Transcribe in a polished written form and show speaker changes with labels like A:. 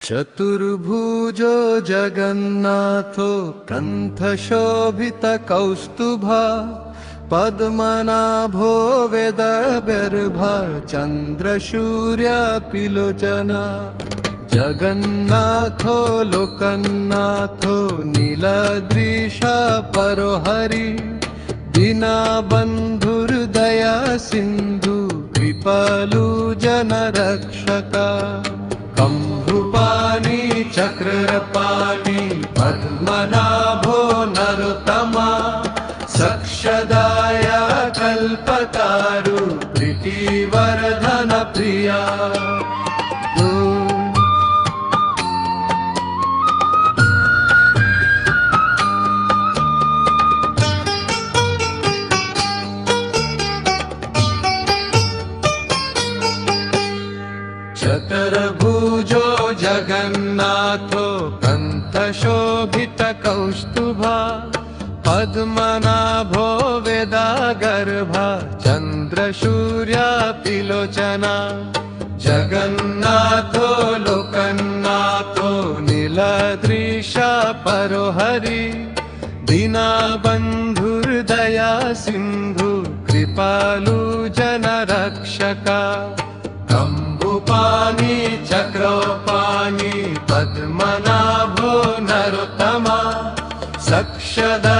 A: चतुर्भुजो जगन्नाथो कण्ठशोभितकौस्तुभः पद्मनाभो वेदगर्भः चन्द्रसूर्यपिलोचनः जगन्नाथो लोकनाथो नीलदृशपरो हरिः दीनबन्धुर्दया सिन्धु कृपालु जनरक्षकः कम्भुपाणि चक्रपाणि पद्मनाभो नरोत्तमा सक्षदाय कल्पतारु प्रीतिवर्धन प्रिया चतुर्भुजो जगन्नाथो कण्ठशोभितकौस्तुभः पद्मनाभो वेदगर्भः चन्द्रसूर्यपिलोचनः जगन्नाथो लोकनाथो नीलदृशपरो हरिः दीनबन्धुर्दया सिन्धु कृपालु जनरक्षकः कम्भुपाणि चक्रपाणि पद्मनाभो नरोत्तमा सक्षदा